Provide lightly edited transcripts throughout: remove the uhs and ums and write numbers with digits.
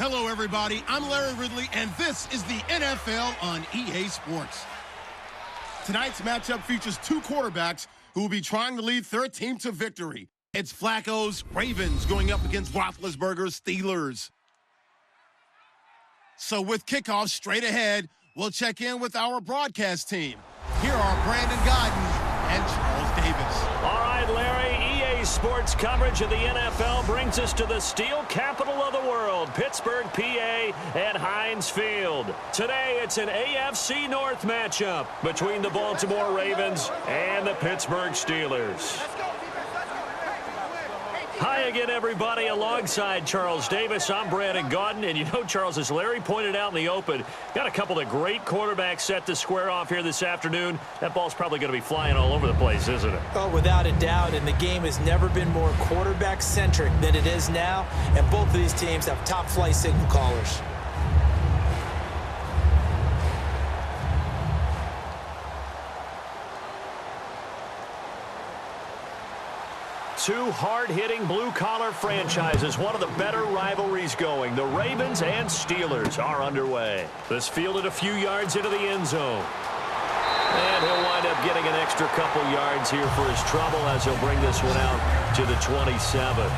Hello, everybody. I'm Larry Ridley, and this is the NFL on EA Sports. Tonight's matchup features two quarterbacks who will be trying to lead their team to victory. It's Flacco's Ravens going up against Roethlisberger's Steelers. So with kickoff straight ahead, we'll check in with our broadcast team. Here are Brandon Godden and Charles Davis. All right, Larry, EA Sports coverage of the NFL brings us to the steel capital of the world, Pittsburgh, PA, at Heinz Field. Today, it's an AFC North matchup between the Baltimore Ravens and the Pittsburgh Steelers. Hi again, everybody. Alongside Charles Davis, I'm Brandon Godden. And you know, Charles, as Larry pointed out in the open, got a couple of great quarterbacks set to square off here this afternoon. That ball's probably going to be flying all over the place, isn't it? Oh, without a doubt. And the game has never been more quarterback-centric than it is now. And both of these teams have top-flight signal callers. Two hard-hitting blue-collar franchises, one of the better rivalries going. The Ravens and Steelers are underway. This fielded a few yards into the end zone. And he'll wind up getting an extra couple yards here for his trouble as he'll bring this one out to the 27.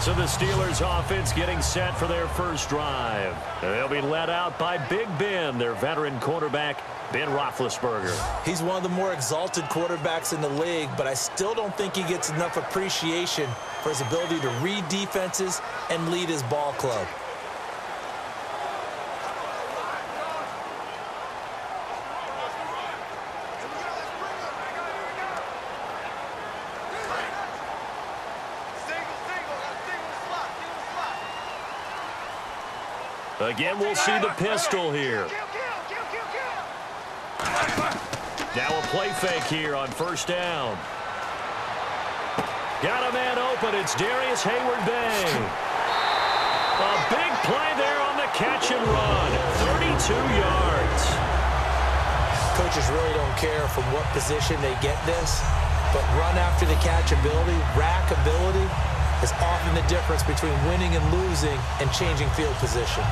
So the Steelers offense getting set for their first drive. They'll be led out by Big Ben, their veteran quarterback, Ben Roethlisberger. He's one of the more exalted quarterbacks in the league, but I still don't think he gets enough appreciation for his ability to read defenses and lead his ball club. Again, we'll see the pistol here. Now a play fake here on first down. Got a man open. It's Darius Hayward-Bay. A big play there on the catch and run. 32 yards. Coaches really don't care from what position they get this, but run after the catch ability, rack ability, is often the difference between winning and losing and changing field position.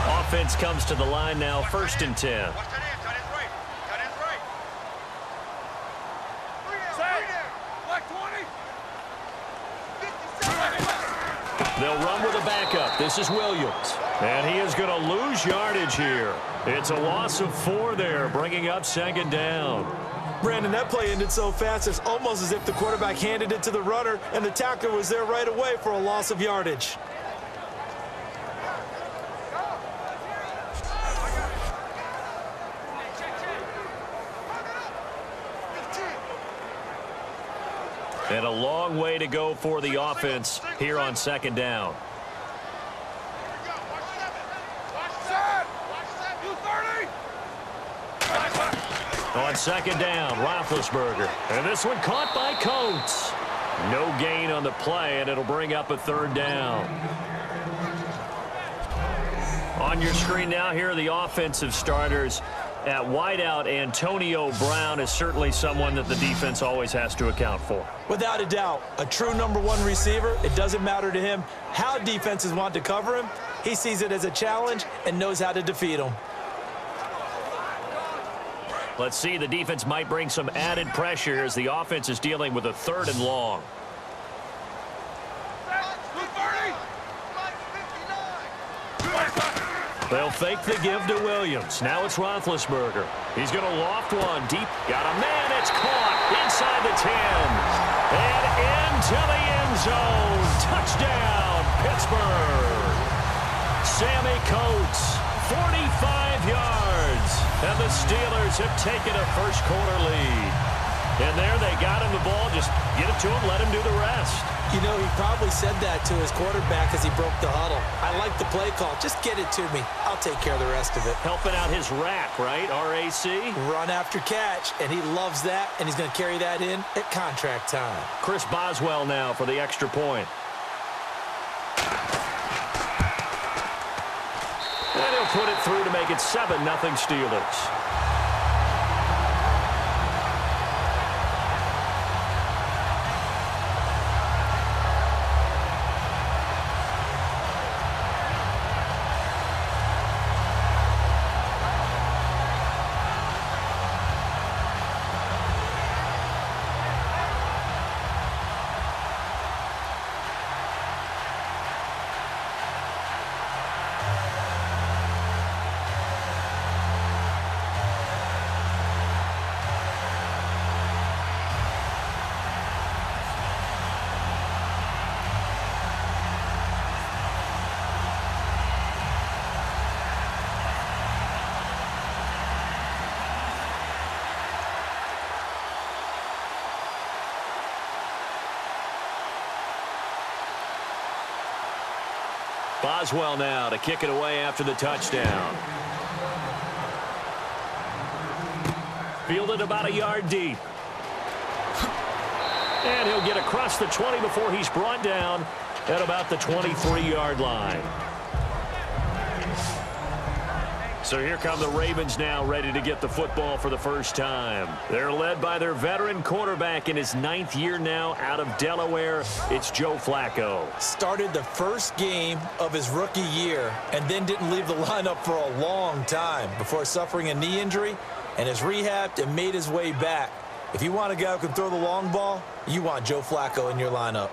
Offense comes to the line now, 1st and 10. They'll run with a backup. This is Williams. And he is going to lose yardage here. It's a loss of 4 there, bringing up 2nd down. Brandon, that play ended so fast, it's almost as if the quarterback handed it to the runner and the tackler was there right away for a loss of yardage. And a long way to go for the offense here on 2nd down. On 2nd down, Roethlisberger. And this one caught by Coates. No gain on the play, and it'll bring up a 3rd down. On your screen now, here are the offensive starters. At wideout, Antonio Brown is certainly someone that the defense always has to account for. Without a doubt, a true #1 receiver. It doesn't matter to him how defenses want to cover him. He sees it as a challenge and knows how to defeat him. Let's see, the defense might bring some added pressure as the offense is dealing with a 3rd and long. They'll fake the give to Williams. Now it's Roethlisberger. He's going to loft one deep. Got a man. It's caught inside the 10. And into the end zone. Touchdown, Pittsburgh. Sammy Coates, 45 yards. And the Steelers have taken a first-quarter lead. And there they got him the ball. Just get it to him, let him do the rest. You know, he probably said that to his quarterback as he broke the huddle. I like the play call. Just get it to me. I'll take care of the rest of it. Helping out his rack, right? R-A-C? Run after catch, and he loves that, and he's going to carry that in at contract time. Chris Boswell now for the extra point. And he'll put it through to make it 7-0 Steelers. Boswell now to kick it away after the touchdown. Fielded about a yard deep. And he'll get across the 20 before he's brought down at about the 23-yard line. So here come the Ravens now, ready to get the football for the first time. They're led by their veteran quarterback in his 9th year now out of Delaware. It's Joe Flacco. Started the first game of his rookie year and then didn't leave the lineup for a long time before suffering a knee injury and has rehabbed and made his way back. If you want a guy who can throw the long ball, you want Joe Flacco in your lineup.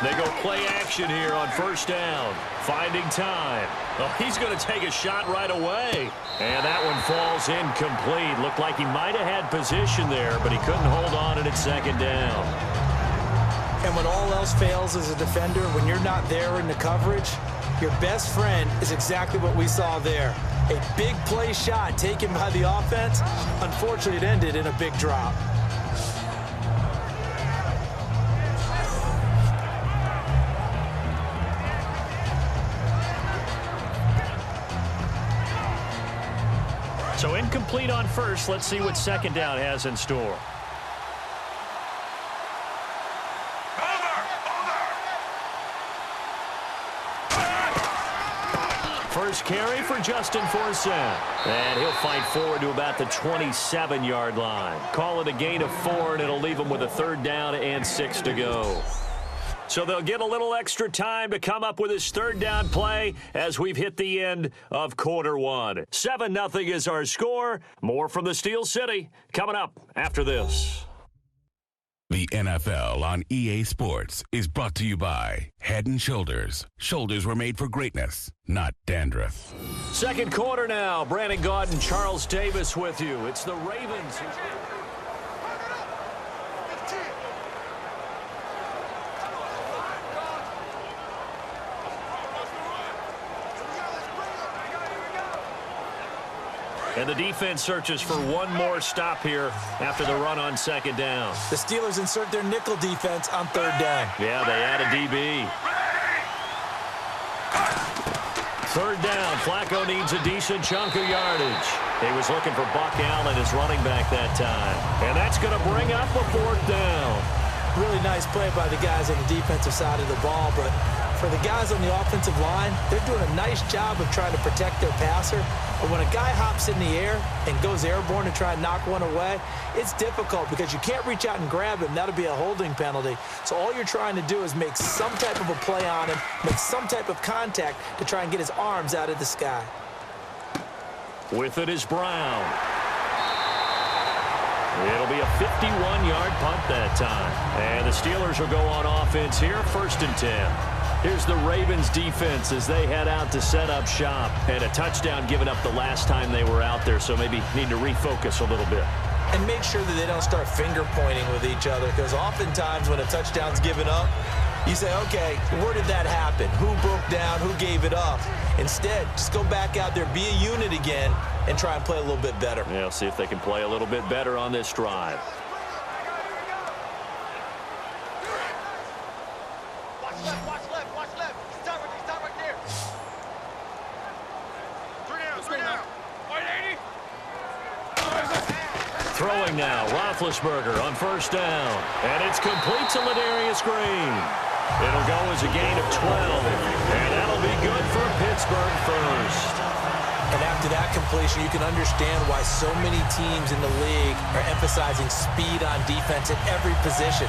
They go play action here on first down. Finding time. Oh, he's going to take a shot right away. And that one falls incomplete. Looked like he might have had position there, but he couldn't hold on at second down. And when all else fails as a defender, when you're not there in the coverage, your best friend is exactly what we saw there. A big play shot taken by the offense. Unfortunately, it ended in a big drop. So incomplete on first. Let's see what second down has in store. First carry for Justin Forsett. And he'll fight forward to about the 27-yard line. Call it a gain of 4, and it'll leave him with a 3rd down and 6 to go. So they'll get a little extra time to come up with his 3rd down play as we've hit the end of quarter 1. 7-0 is our score. More from the Steel City coming up after this. The NFL on EA Sports is brought to you by Head & Shoulders. Shoulders were made for greatness, not dandruff. Second quarter now. Brandon Gaudin, Charles Davis with you. It's the Ravens. And the defense searches for one more stop here after the run on second down. The Steelers insert their nickel defense on 3rd down. Yeah, they add a DB. 3rd down. Flacco needs a decent chunk of yardage. He was looking for Buck Allen as running back that time. And that's going to bring up a 4th down. Really nice play by the guys on the defensive side of the ball, but for the guys on the offensive line, they're doing a nice job of trying to protect their passer. But when a guy hops in the air and goes airborne to try and knock one away, it's difficult because you can't reach out and grab him. That'll be a holding penalty. So all you're trying to do is make some type of a play on him, make some type of contact to try and get his arms out of the sky. With it is Brown. It'll be a 51-yard punt that time. And the Steelers will go on offense here, 1st and 10. Here's the Ravens defense as they head out to set up shop. And a touchdown given up the last time they were out there, so maybe need to refocus a little bit. And make sure that they don't start finger pointing with each other, because oftentimes when a touchdown's given up, you say, okay, where did that happen? Who broke down? Who gave it up? Instead, just go back out there, be a unit again, and try and play a little bit better. Yeah, see if they can play a little bit better on this drive. Watch left. Stop right there. 3 down. 180. Throwing now, Roethlisberger on first down. And it's complete to Ladarius Green. It'll go as a gain of 12. And that'll be good for Pittsburgh first. And after that completion, you can understand why so many teams in the league are emphasizing speed on defense at every position.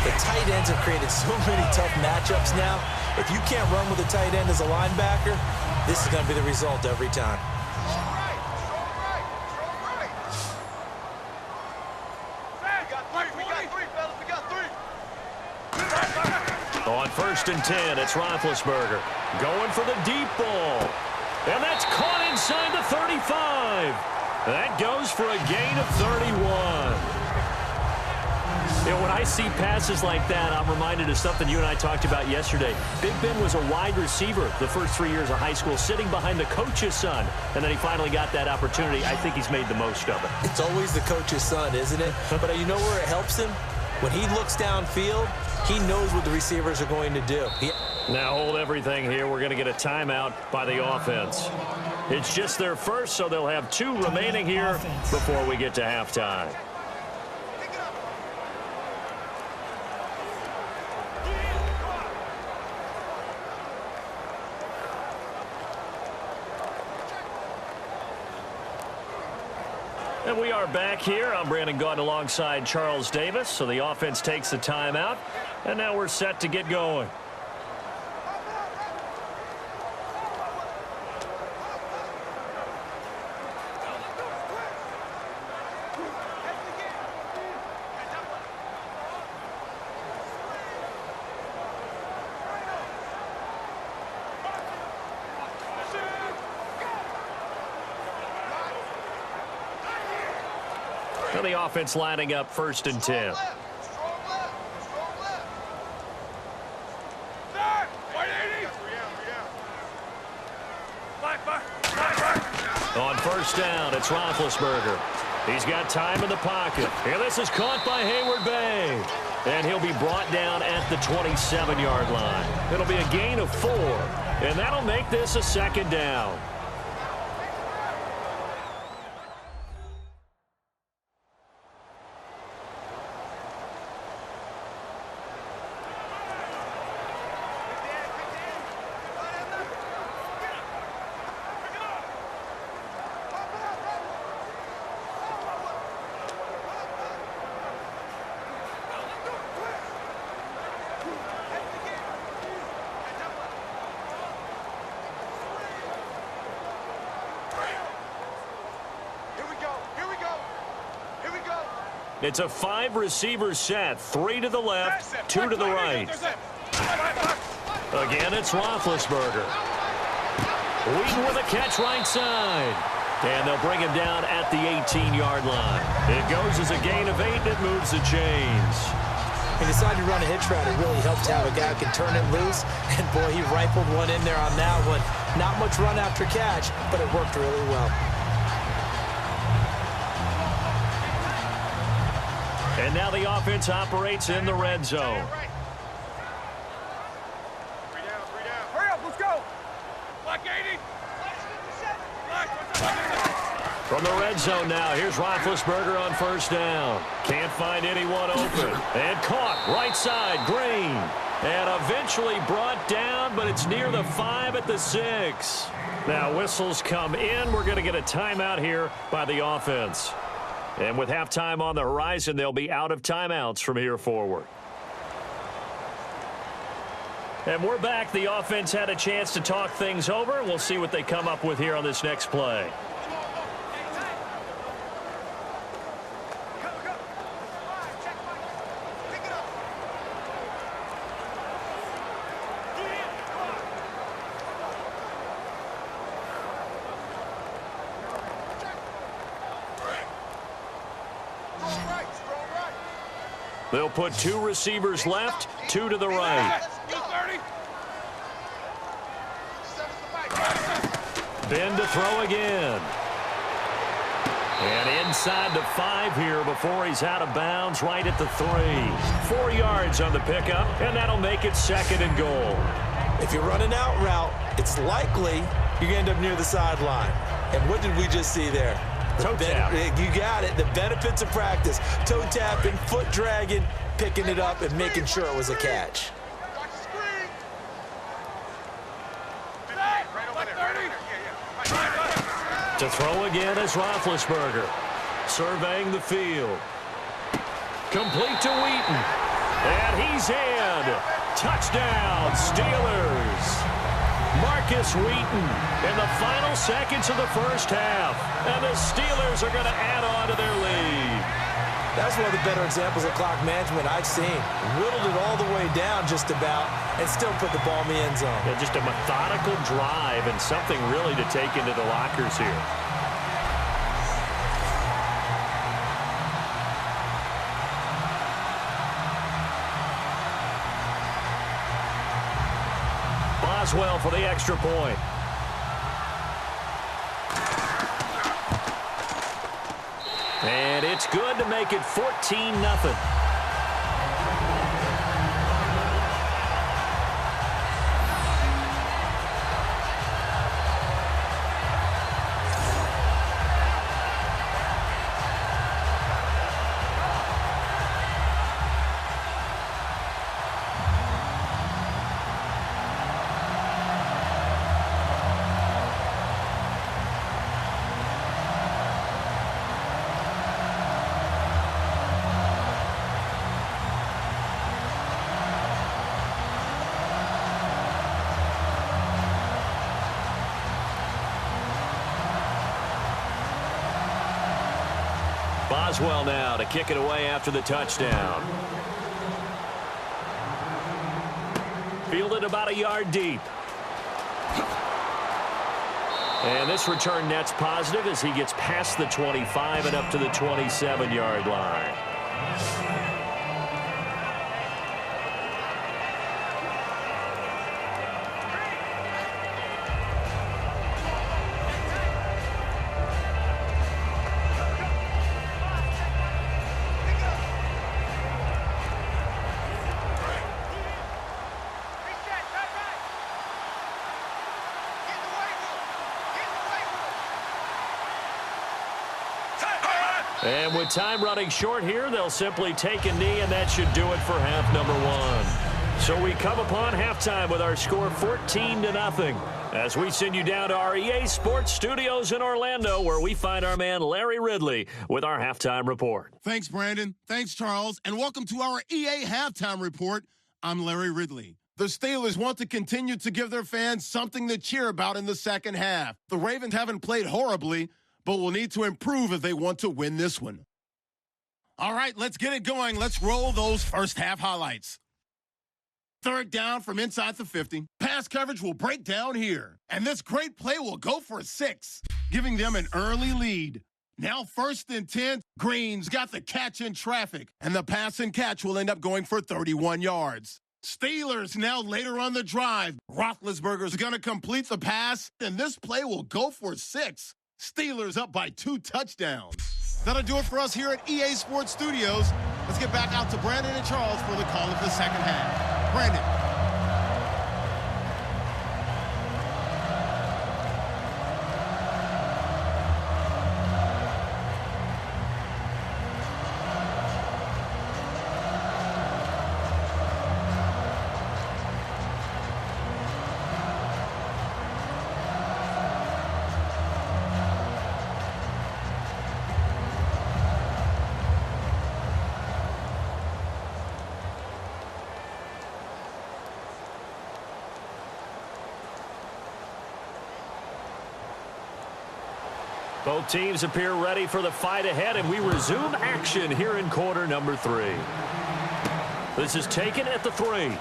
The tight ends have created so many tough matchups now. If you can't run with a tight end as a linebacker, this is going to be the result every time. On first and 10, it's Roethlisberger going for the deep ball. And that's caught inside the 35. That goes for a gain of 31. You know, when I see passes like that, I'm reminded of something you and I talked about yesterday. Big Ben was a wide receiver the first 3 years of high school, sitting behind the coach's son. And then he finally got that opportunity. I think he's made the most of it. It's always the coach's son, isn't it? But you know where it helps him? When he looks downfield, he knows what the receivers are going to do. Now hold everything here. We're going to get a timeout by the offense. It's just their first, so they'll have 2 remaining here before we get to halftime. And we are back here. I'm Brandon Gaudin alongside Charles Davis. So the offense takes the timeout. And now we're set to get going. So the offense lining up first and 10. On first down, it's Roethlisberger. He's got time in the pocket. And this is caught by Hayward-Bay. And he'll be brought down at the 27-yard line. It'll be a gain of 4. And that'll make this a second down. It's a 5-receiver set. 3 to the left, 2 to the right. Again, it's Roethlisberger. Wheaton with a catch right side. And they'll bring him down at the 18-yard line. It goes as a gain of 8, and it moves the chains. He decided to run a hitch route. It really helped to have a guy who can turn it loose. And, boy, he rifled one in there on that one. Not much run after catch, but it worked really well. And now the offense operates in the red zone. Hurry up, let's go. Black 80. From the red zone now, here's Roethlisberger on first down. Can't find anyone open. And caught right side, Green. And eventually brought down, but it's near the 5 at the 6. Now whistles come in. We're going to get a timeout here by the offense. And with halftime on the horizon, they'll be out of timeouts from here forward. And we're back. The offense had a chance to talk things over. We'll see what they come up with here on this next play. They'll put 2 receivers left, 2 to the right. Ben to throw again. And inside the 5 here before he's out of bounds, right at the 3. 4 yards on the pickup, and that'll make it 2nd and goal. If you run an out route, it's likely you're going to end up near the sideline. And what did we just see there? Toe tap. You got it. The benefits of practice. Toe tapping, foot dragging, picking it up, and making sure it was a catch. To throw again is Roethlisberger. Surveying the field. Complete to Wheaton. And he's in. Touchdown, Steelers. Marcus Wheaton in the final seconds of the first half. And the Steelers are going to add on to their lead. That's one of the better examples of clock management I've seen. Whittled it all the way down just about and still put the ball in the end zone. Yeah, just a methodical drive and something really to take into the lockers here. Boswell for the extra point. And it's good to make it 14-0. Boswell now to kick it away after the touchdown. Fielded about a yard deep. And this return net's positive as he gets past the 25 and up to the 27-yard line. And with time running short here, they'll simply take a knee, and that should do it for half number one. So we come upon halftime with our score 14-0 as we send you down to our EA Sports Studios in Orlando, where we find our man Larry Ridley with our halftime report. Thanks, Brandon. Thanks, Charles. And welcome to our EA Halftime Report. I'm Larry Ridley. The Steelers want to continue to give their fans something to cheer about in the second half. The Ravens haven't played horribly, but will need to improve if they want to win this one. All right, let's get it going. Let's roll those first half highlights. Third down from inside the 50. Pass coverage will break down here. And this great play will go for 6, giving them an early lead. Now 1st and 10. Green's got the catch in traffic. And the pass and catch will end up going for 31 yards. Steelers now later on the drive. Roethlisberger's going to complete the pass. And this play will go for 6. Steelers up by 2 touchdowns. That'll do it for us here at EA Sports Studios. Let's get back out to Brandon and Charles for the call of the second half. Brandon. Both teams appear ready for the fight ahead, and we resume action here in quarter number 3. This is taken at the 3.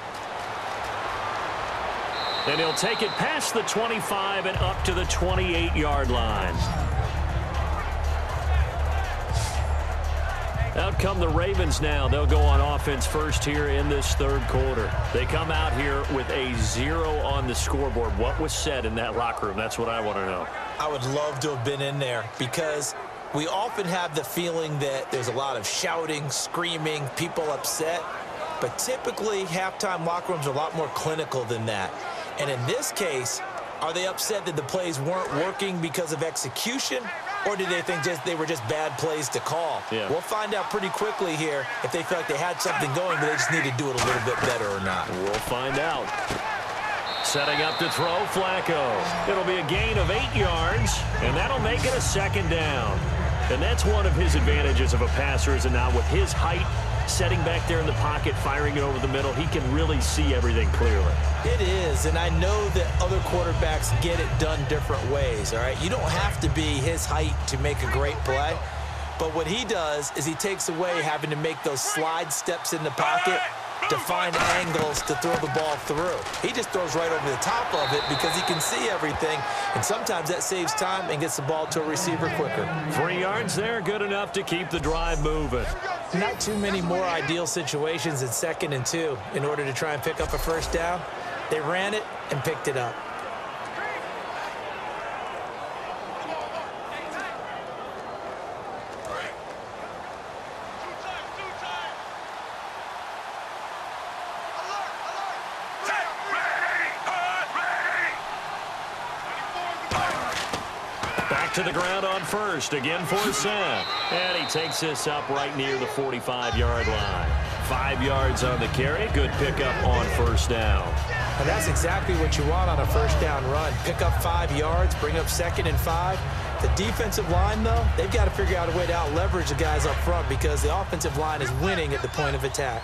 And he'll take it past the 25 and up to the 28-yard line. Out come the Ravens now. They'll go on offense first here in this third quarter. They come out here with a 0 on the scoreboard. What was said in that locker room? That's what I want to know. I would love to have been in there because we often have the feeling that there's a lot of shouting, screaming, people upset. But typically, halftime locker rooms are a lot more clinical than that. And in this case, are they upset that the plays weren't working because of execution? Or do they think they were just bad plays to call? Yeah. We'll find out pretty quickly here if they feel like they had something going, but they just need to do it a little bit better or not. We'll find out. Setting up to throw, Flacco. It'll be a gain of 8 yards, and that'll make it a second down. And that's one of his advantages of a passer, is it not? With his height, setting back there in the pocket, firing it over the middle, he can really see everything clearly. It is, and I know that other quarterbacks get it done different ways, all right? You don't have to be his height to make a great play, but what he does is he takes away having to make those slide steps in the pocket to find angles to throw the ball through. He just throws right over the top of it because he can see everything, and sometimes that saves time and gets the ball to a receiver quicker. 3 yards there, good enough to keep the drive moving. Not too many more ideal situations in 2nd and 2 in order to try and pick up a first down. They ran it and picked it up. To the ground on first, again for Sam. And he takes this up right near the 45-yard line. 5 yards on the carry, good pickup on first down. And that's exactly what you want on a first down run. Pick up 5 yards, bring up 2nd and 5. The defensive line, though, they've got to figure out a way to out-leverage the guys up front because the offensive line is winning at the point of attack.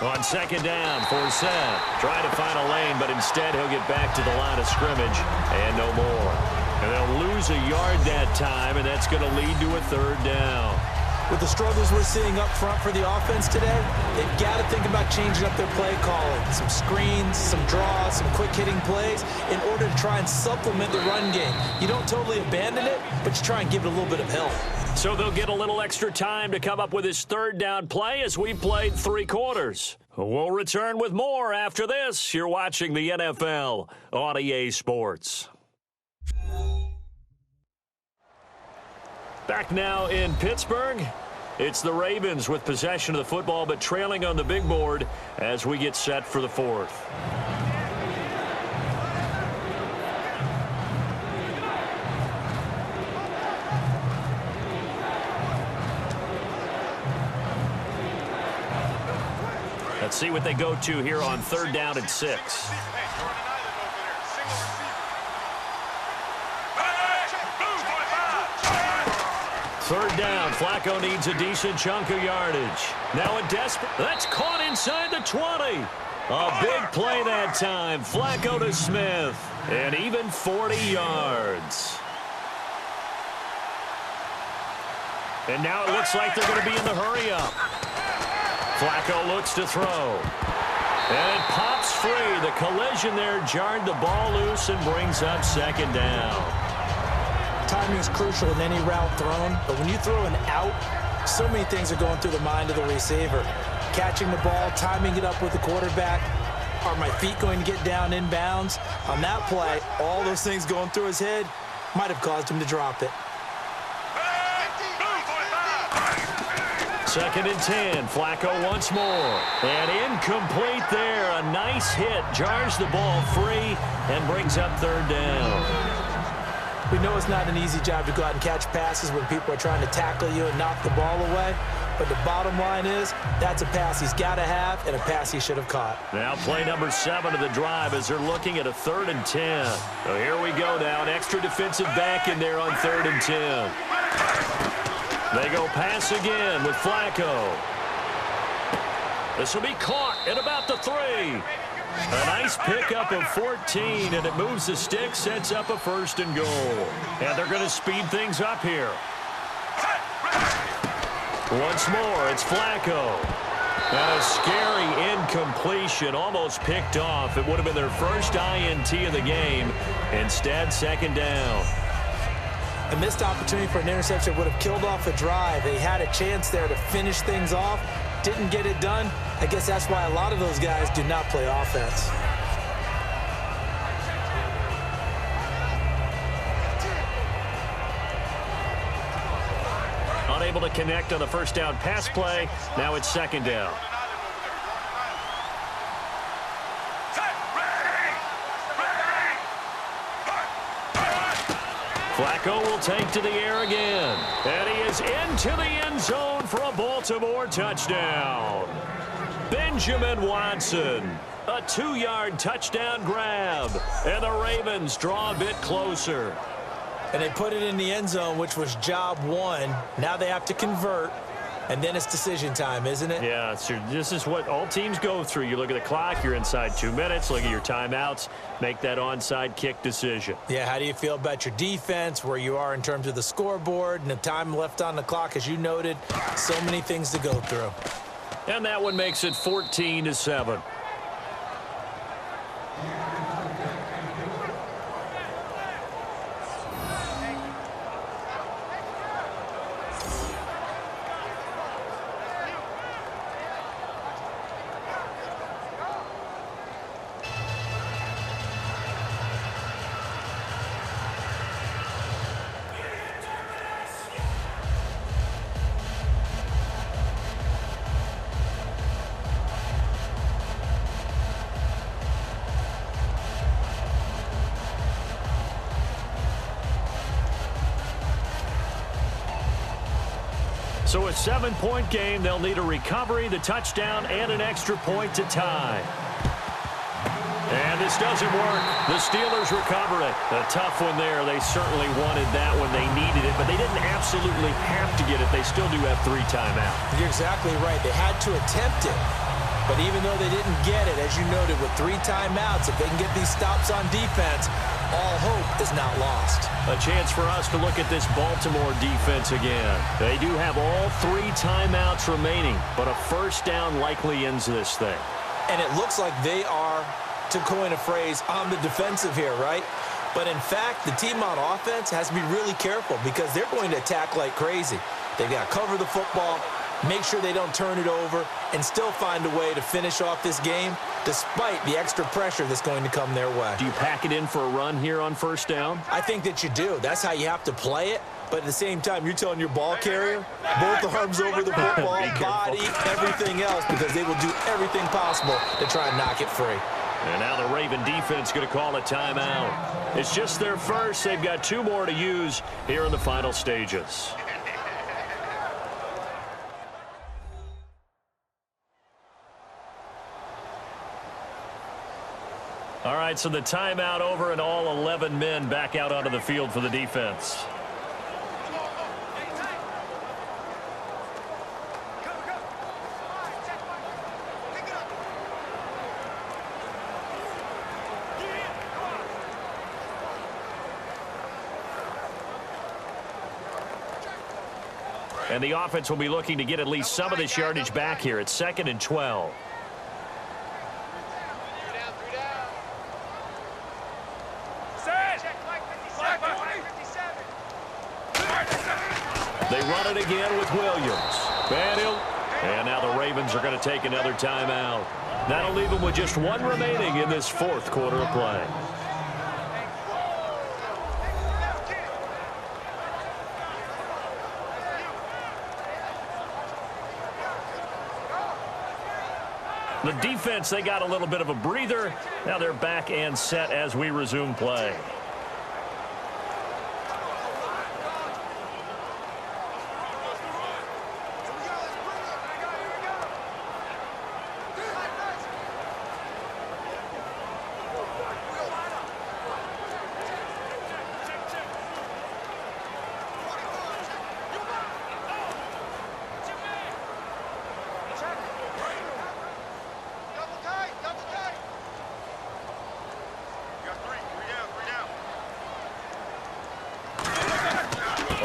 On 2nd down for Sam. Trying to find a lane, but instead he'll get back to the line of scrimmage and no more. And they'll lose a yard that time, and that's going to lead to a 3rd down. With the struggles we're seeing up front for the offense today, they've got to think about changing up their play calling. Some screens, some draws, some quick-hitting plays in order to try and supplement the run game. You don't totally abandon it, but you try and give it a little bit of help. So they'll get a little extra time to come up with his 3rd down play as we played 3 quarters. We'll return with more after this. You're watching the NFL on EA Sports. Back now in Pittsburgh. It's the Ravens with possession of the football, but trailing on the big board as we get set for the 4th. Let's see what they go to here on 3rd down and 6. Third down. Flacco needs a decent chunk of yardage. Now a desperate. That's caught inside the 20. A big play that time. Flacco to Smith. And even 40 yards. And now it looks like they're going to be in the hurry-up. Flacco looks to throw. And it pops free. The collision there jarred the ball loose and brings up 2nd down. Timing is crucial in any route thrown, but when you throw an out, so many things are going through the mind of the receiver. Catching the ball, timing it up with the quarterback. Are my feet going to get down in bounds? On that play, all those things going through his head might have caused him to drop it. 2nd and 10. Flacco once more. And incomplete there. A nice hit. Jars the ball free and brings up 3rd down. We know it's not an easy job to go out and catch passes when people are trying to tackle you and knock the ball away. But the bottom line is, that's a pass he's got to have and a pass he should have caught. Now play number 7 of the drive as they're looking at a 3rd and 10. So here we go now. An extra defensive back in there on 3rd and 10. They go pass again with Flacco. This will be caught at about the 3. A nice pickup of 14, and it moves the stick, sets up a 1st and goal. And they're going to speed things up here. Once more, it's Flacco. And a scary incompletion, almost picked off. It would have been their first INT of the game. Instead, 2nd down. A missed opportunity for an interception would have killed off a drive. They had a chance there to finish things off. Didn't get it done. I guess that's why a lot of those guys do not play offense. Unable to connect on the 1st down pass play. Now it's 2nd down. Flacco will take to the air again. And he is into the end zone for a Baltimore touchdown. Benjamin Watson, a 2-yard touchdown grab. And the Ravens draw a bit closer. And they put it in the end zone, which was job one. Now they have to convert. And then it's decision time, isn't it? Yeah, so this is what all teams go through. You look at the clock, you're inside 2 minutes, look at your timeouts, make that onside kick decision. Yeah, how do you feel about your defense, where you are in terms of the scoreboard, and the time left on the clock, as you noted? So many things to go through. And that one makes it 14-7. So a 7-point game. They'll need a recovery, the touchdown, and an extra point to tie. And this doesn't work. The Steelers recover it. A tough one there. They certainly wanted that when they needed it, but they didn't absolutely have to get it. They still do have 3 timeouts. You're exactly right. They had to attempt it. But even though they didn't get it, as you noted, with 3 timeouts, if they can get these stops on defense, all hope is not lost. A chance for us to look at this Baltimore defense again. They do have all 3 timeouts remaining, but a first down likely ends this thing. And it looks like they are, to coin a phrase, on the defensive here, right? But in fact, the team on offense has to be really careful because they're going to attack like crazy. They've got to cover the football, make sure they don't turn it over, and still find a way to finish off this game despite the extra pressure that's going to come their way. Do you pack it in for a run here on first down? I think that you do. That's how you have to play it. But at the same time, you're telling your ball carrier, both arms over the football, body, everything else, because they will do everything possible to try and knock it free. And now the Raven defense going to call a timeout. It's just their first. They've got 2 more to use here in the final stages. All right, so the timeout over and all 11 men back out onto the field for the defense. And the offense will be looking to get at least some of this yardage back here. It's 2nd and 12. They run it again with Williams. And now the Ravens are going to take another timeout. That'll leave them with just 1 remaining in this 4th quarter of play. The defense, they got a little bit of a breather. Now they're back and set as we resume play.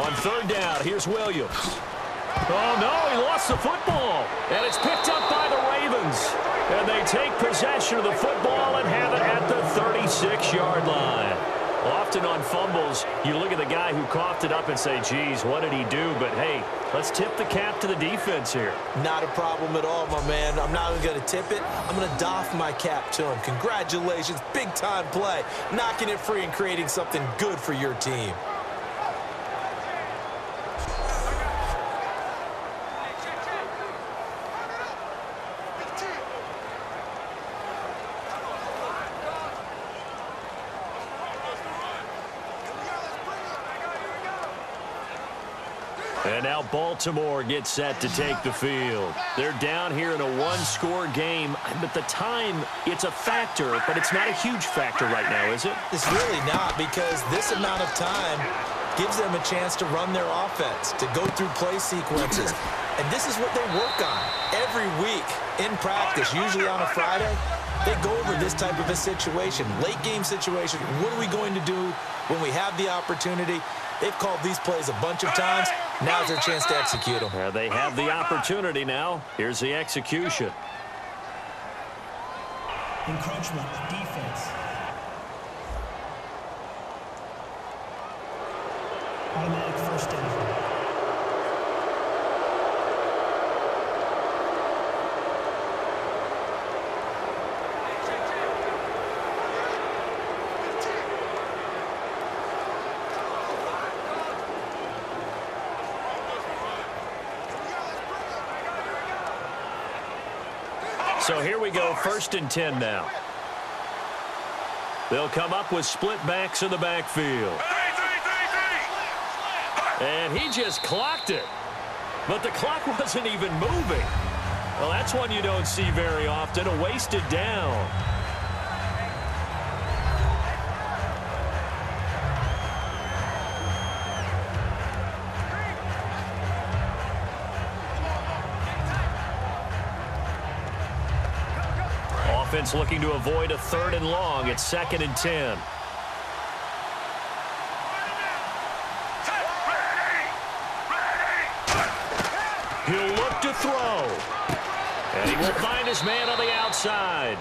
On 3rd down, here's Williams. Oh, no, he lost the football. And it's picked up by the Ravens. And they take possession of the football and have it at the 36-yard line. Often on fumbles, you look at the guy who coughed it up and say, geez, what did he do? But, hey, let's tip the cap to the defense here. Not a problem at all, my man. I'm not even going to tip it. I'm going to doff my cap to him. Congratulations, big-time play. Knocking it free and creating something good for your team. And now Baltimore gets set to take the field. They're down here in a one-score game. At the time, it's a factor, but it's not a huge factor right now, is it? It's really not, because this amount of time gives them a chance to run their offense, to go through play sequences. And this is what they work on every week in practice, usually on a Friday. They go over this type of a situation, late-game situation. What are we going to do when we have the opportunity? They've called these plays a bunch of times. Now's their chance to execute them. They have the opportunity now. Here's the execution. Encroachment, defense. Automatic first down. So here we go, 1st and 10 now. They'll come up with split backs in the backfield. And he just clocked it. But the clock wasn't even moving. Well, that's one you don't see very often, a wasted down. Offense looking to avoid a 3rd and long. It's 2nd and 10. He'll look to throw. And he will find his man on the outside.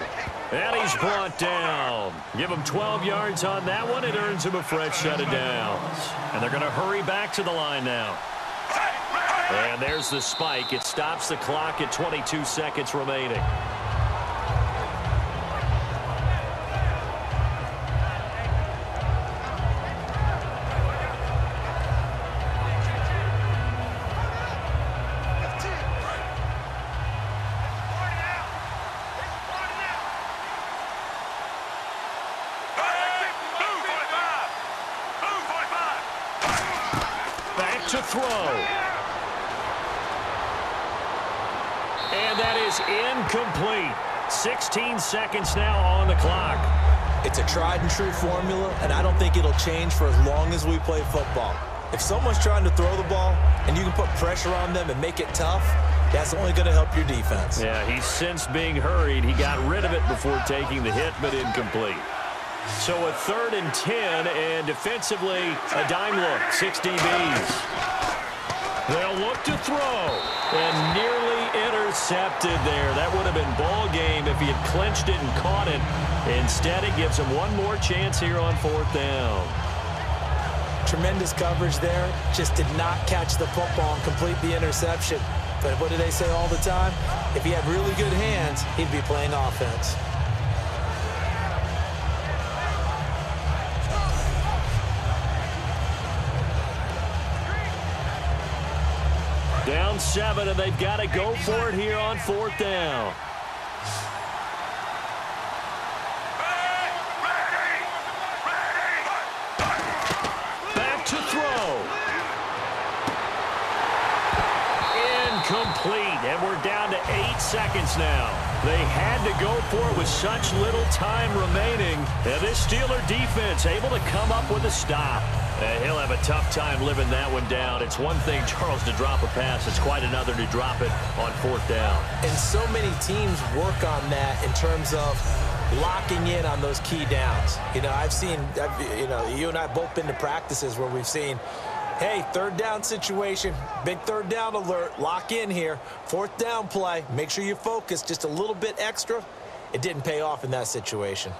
And he's brought down. Give him 12 yards on that one. It earns him a fresh set of downs. And they're going to hurry back to the line now. And there's the spike. It stops the clock at 22 seconds remaining. To throw. And that is incomplete. 16 seconds now on the clock. It's a tried and true formula, and I don't think it'll change for as long as we play football. If someone's trying to throw the ball and you can put pressure on them and make it tough, that's only going to help your defense. Yeah, he's since being hurried. He got rid of it before taking the hit, but incomplete. So a 3rd and 10, and defensively, a dime look, 6 DBs. They'll look to throw, and nearly intercepted there. That would have been ball game if he had clinched it and caught it. Instead, it gives him one more chance here on 4th down. Tremendous coverage there. Just did not catch the football and complete the interception. But what do they say all the time? If he had really good hands, he'd be playing offense. Down 7, and they've got to go for it here on 4th down. Back to throw. Incomplete, and we're down to 8 seconds now. They had to go for it with such little time remaining. And this Steeler defense able to come up with a stop. He'll have a tough time living that one down. It's one thing, Charles, to drop a pass. It's quite another to drop it on 4th down. And so many teams work on that in terms of locking in on those key downs. You know, you and I have both been to practices where we've seen, hey, 3rd down situation, big 3rd down alert, lock in here. 4th down play, make sure you focus just a little bit extra. It didn't pay off in that situation.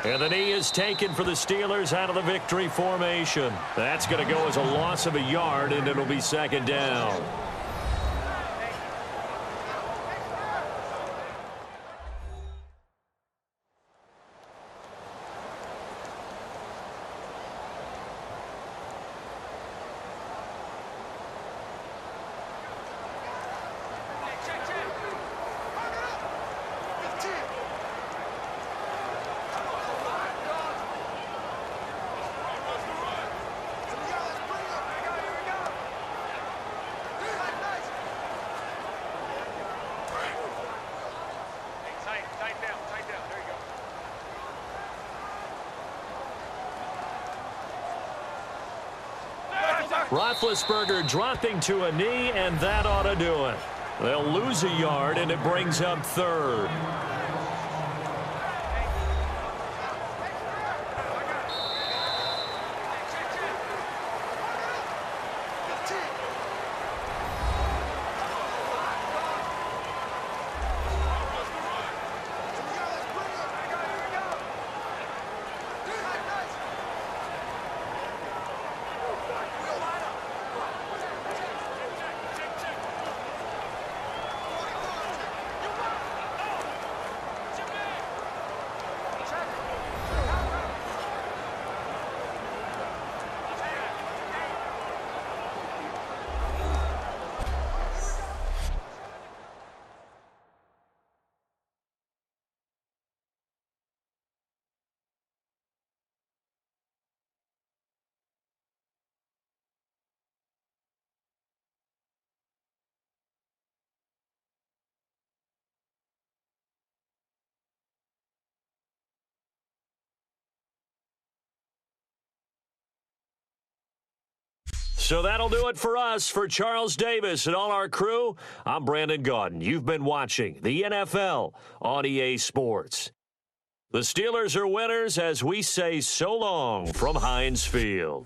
And the knee is taken for the Steelers out of the victory formation. That's going to go as a loss of a yard, and it'll be 2nd down. Tighten down. There you go. Roethlisberger dropping to a knee, and that ought to do it. They'll lose a yard, and it brings up third. So that'll do it for us. For Charles Davis and all our crew, I'm Brandon Gaudin. You've been watching the NFL on EA Sports. The Steelers are winners as we say so long from Heinz Field.